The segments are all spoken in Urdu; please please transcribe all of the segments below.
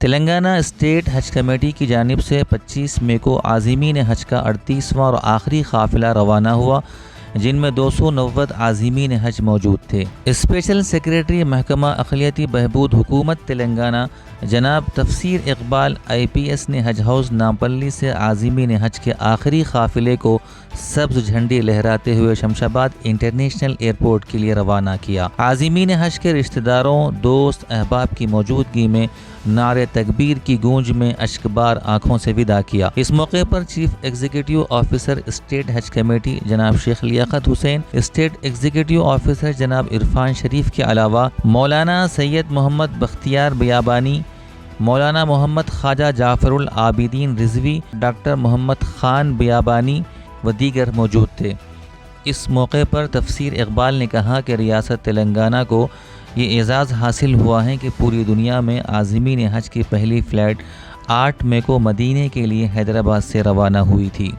تلنگانہ اسٹیٹ حج کمیٹی کی جانب سے 25 مئی کو عازمین حج کا 38واں اور آخری قافلہ روانہ ہوا، جن میں 290 عازمین حج موجود تھے۔ اسپیشل سیکریٹری محکمہ اقلیتی بہبود حکومت تلنگانہ جناب تفسیر اقبال IPS نے حج ہاؤس نامپلی سے عازمین حج کے آخری قافلے کو سبز جھنڈی لہراتے ہوئے شمشاباد انٹرنیشنل ایئرپورٹ کے لیے روانہ کیا۔ عازمین حج کے رشتہ داروں، دوست احباب کی موجودگی میں نعرے تکبیر کی گونج میں اشکبار آنکھوں سے وداع کیا۔ اس موقع پر چیف ایگزیکٹو آفیسر اسٹیٹ حج کمیٹی جناب شیخ لیاقت حسین، اسٹیٹ ایگزیکٹو آفیسر جناب عرفان شریف کے علاوہ مولانا سید محمد بختیار بیابانی، مولانا محمد خواجہ جعفر العابدین رضوی، ڈاکٹر محمد خان بیابانی و دیگر موجود تھے۔ اس موقع پر تفسیر اقبال نے کہا کہ ریاست تلنگانہ کو یہ اعزاز حاصل ہوا ہے کہ پوری دنیا میں عازمین حج کی پہلی فلائٹ 8 مئی کو مدینے کے لیے حیدرآباد سے روانہ ہوئی تھی۔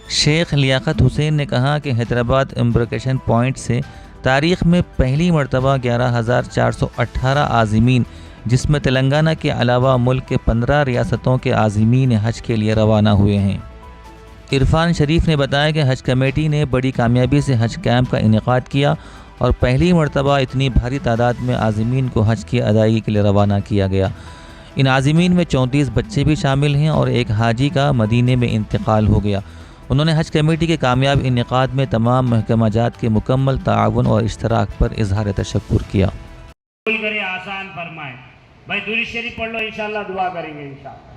شیخ لیاقت حسین نے کہا کہ حیدرآباد امبارکیشن پوائنٹ سے تاریخ میں پہلی مرتبہ 11,418 عازمین، جس میں تلنگانہ کے علاوہ ملک کے 15 ریاستوں کے عازمین حج کے لیے روانہ ہوئے ہیں۔ عرفان شریف نے بتایا کہ حج کمیٹی نے بڑی کامیابی سے حج کیمپ کا انعقاد کیا اور پہلی مرتبہ اتنی بھاری تعداد میں عازمین کو حج کی ادائیگی کے لیے روانہ کیا گیا۔ ان عازمین میں 34 بچے بھی شامل ہیں اور ایک حاجی کا مدینے میں انتقال ہو گیا۔ انہوں نے حج کمیٹی کے کامیاب انعقاد میں تمام محکمہ جات کے مکمل تعاون اور اشتراک پر اظہار تشکر کیا۔ آسان فرمائے بھائی، درود شریف پڑھ لو، انشاءاللہ دعا کریں گے انشاءاللہ۔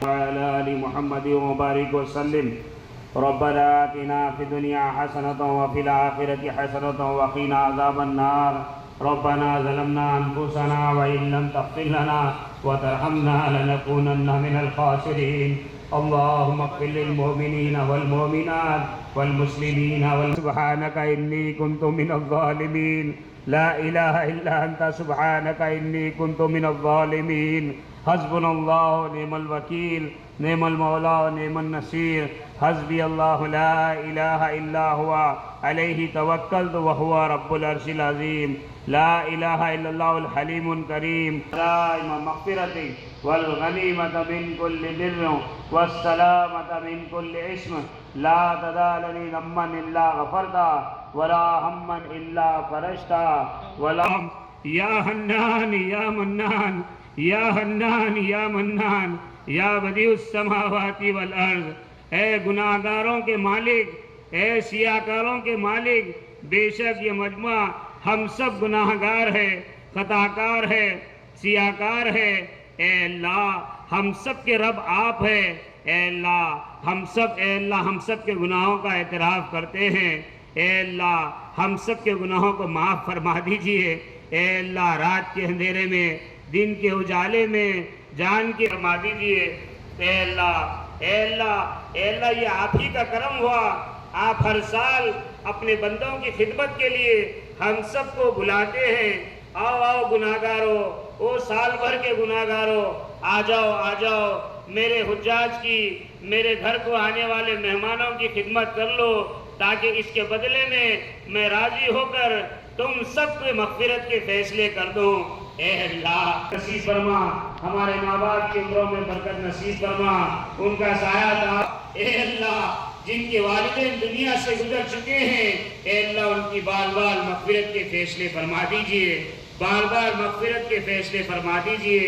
وعلی آل محمد وبارک وسلم۔ ربنا آتنا فی الدنیا حسنة وفی الآخرة حسنة وقنا عذاب النار۔ ربنا ظلمنا انفسنا وإن لم تغفر لنا وترحمنا لنكونن من الخاسرين۔ اللهم اغفر للمؤمنين والمؤمنات والمسلمين سبحانك إني كنت من الظالمين۔ لا إله إلا أنت سبحانك إني كنت من الظالمين۔ حسبنا الله ونعم الوكيل، نعم المولى ونعم النصير۔ حسبي الله لا إله إلا هو عليه توكلت وهو رب العرش العظيم۔ لا إله إلا الله الحليم الكريم، دائم مغفرتي والغنيمة من كل بر والسلامة من كل اسم۔ لا تدع لي ذنبا إلا غفرته ولا هما إلا فرجته ولا يا حنان يا منان یا حنان یا منان یا بدیع السماوات والارض۔ اے گناہ گاروں کے مالک، اے سیاہ کاروں کے مالک، بے شک یہ مجمع ہم سب گناہ گار ہے، خطا کار ہے، سیاہ کار ہے۔ اے اللہ ہم سب کے رب آپ ہے۔ اے اللہ ہم سب کے گناہوں کا اعتراف کرتے ہیں۔ اے اللہ ہم سب کے گناہوں کو معاف فرما دیجئے۔ اے اللہ رات کے اندھیرے میں، دن کے اجالے میں جان کے فرما دیجئے۔ اے اللہ اے اللہ اے اللہ یہ آپ ہی کا کرم ہوا۔ آپ ہر سال اپنے بندوں کی خدمت کے لیے ہم سب کو بلاتے ہیں۔ آؤ آؤ گناہ گارو، او سال بھر کے گناہ گارو، آ جاؤ میرے حجاج کی، میرے گھر کو آنے والے مہمانوں کی خدمت کر لو، تاکہ اس کے بدلے میں راضی ہو کر تم سب کو مغفرت کے فیصلے کر دوں۔ اے اللہ نصیب فرما، ہمارے ماں باپ کی عمروں میں برکت نصیب فرما، ان کا سایہ تھا۔ اے اللہ جن کے والدین دنیا سے گزر چکے ہیں، اے اللہ ان کی بار بار مغفرت کے فیصلے فرما دیجئے، بار بار مغفرت کے فیصلے فرما دیجئے۔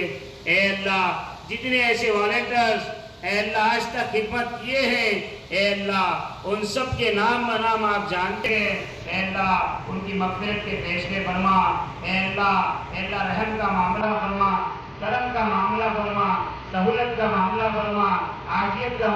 اے اللہ جتنے ایسے والنٹرز اے اللہ آج تک خدمت کیے ہیں، اے اللہ ان سب کے نام بنام آپ جانتے ہیں۔ اے اللہ ان کی مغفرت کے فیصلے فرما۔ اے اللہ رحم کا معاملہ فرما، کرم کا معاملہ فرما، سہولت کا معاملہ فرما، عافیت کا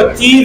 25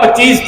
25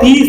30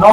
9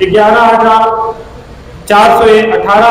11,418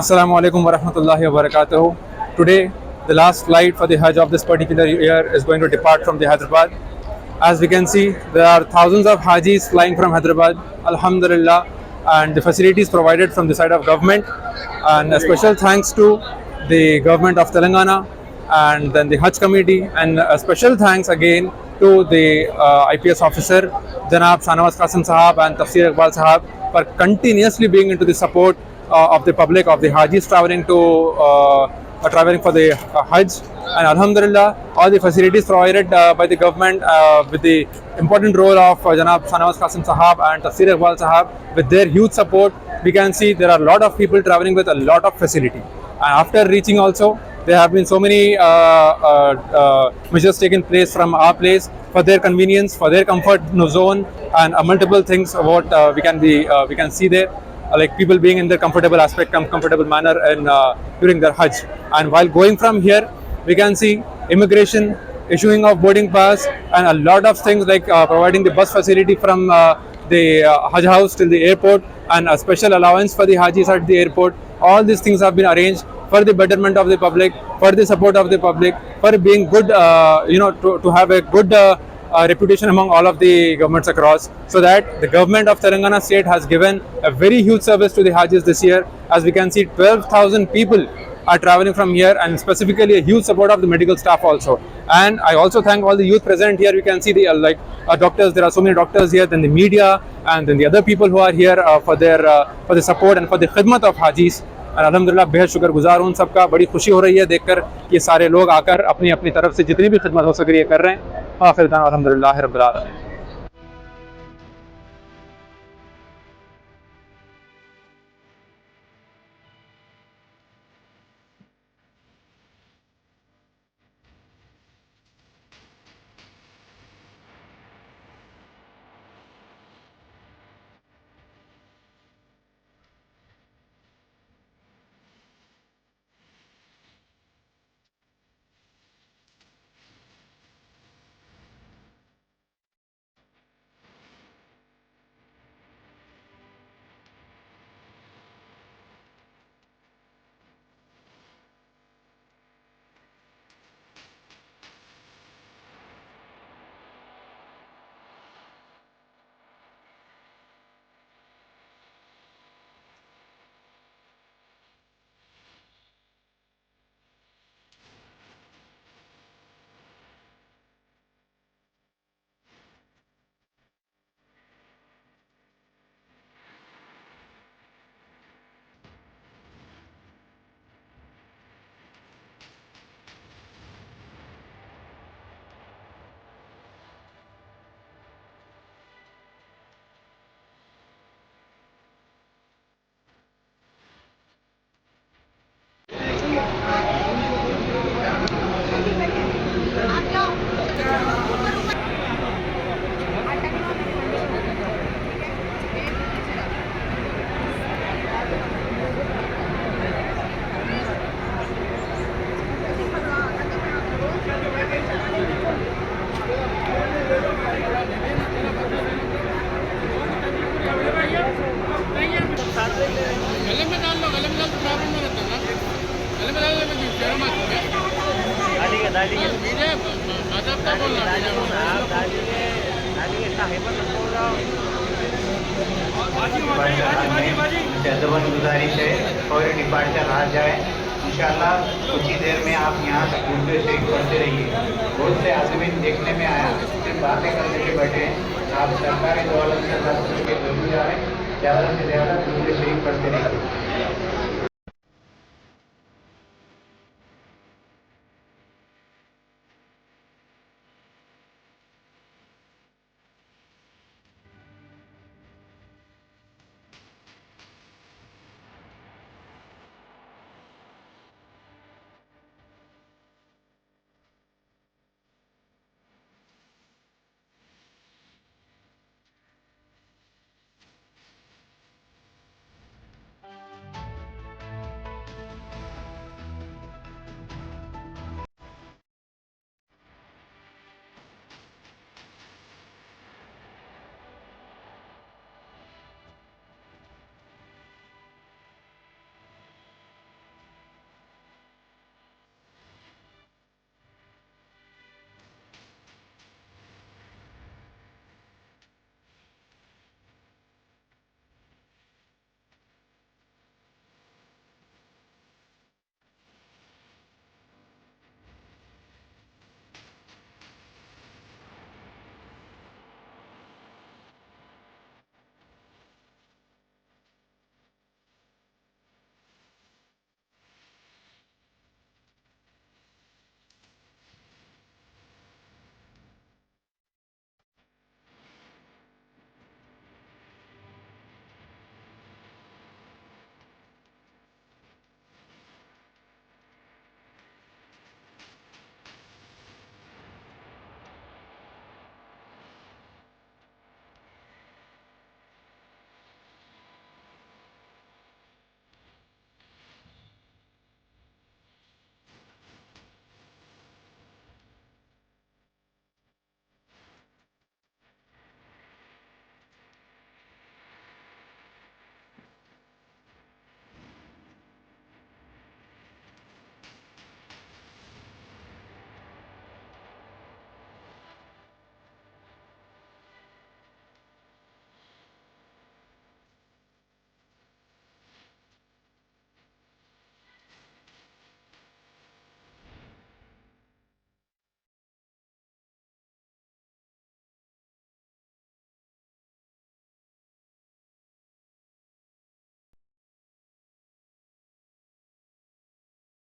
Assalamu alaikum wa rahmatullahi wa barakatuh. Today, the last flight for the Hajj of this particular year is going to depart from the Hyderabad. As we can see, there are thousands of Hajis flying from Hyderabad, Alhamdulillah, and the facilities provided from the side of government. And a special thanks to the government of Telangana and then the Hajj committee, and a special thanks again to the IPS officer, Janab Shanawaz Qasim Sahab and Tafsir Iqbal Sahab for continuously being into the support of the public, of the Hajis traveling for the Hajj. And Alhamdulillah, all the facilities provided by the government with the important role of Janab Shanawaz Qasim Sahab and Tafsir Iqbal Sahab, with their huge support, we can see there are a lot of people traveling with a lot of facility. And after reaching also, there have been so many measures taken place from our place for their convenience, for their comfort zone, and multiple things what we can see there. Like people being in their comfortable manner and during their Hajj. And while going from here, we can see immigration, issuing of boarding pass, and a lot of things like providing the bus facility from the Hajj house till the airport, and a special allowance for the Hajis at the airport. All these things have been arranged for the betterment of the public, for the support of the public, for being good, to have a good reputation among all of the governments across, so that the government of Telangana state has given a very huge service to the Hajis this year, As we can see, 12,000 people are traveling from here, and specifically a huge support of the medical staff also. And I also thank all the youth present here. We can see the doctors. There are so many doctors here, then the media, and then the other people who are here for the support and for the khidmat of Hajis. اور الحمدللہ بہت شکر گزار ہوں ان سب کا. بڑی خوشی ہو رہی ہے دیکھ کر کہ یہ سارے لوگ آ کر اپنی اپنی طرف سے جتنی بھی خدمت ہو سک رہی ہے کر رہے ہیں. آخر دعوانا الحمدللہ رب العالمین. جذباً گزارش ہے اور ڈپارچر آ جائے انشاءاللہ. کچھ ہی دیر میں آپ یہاں سے دوسرے شریف پڑھتے رہیے. بہت سے عازمین دیکھنے میں آیا صرف باتیں کرنے کے بیٹھے ہیں. آپ سرکاری دولت سے کے ضرور جا رہے ہیں. زیادہ سے زیادہ دوسرے شریف پڑھتے رہیے.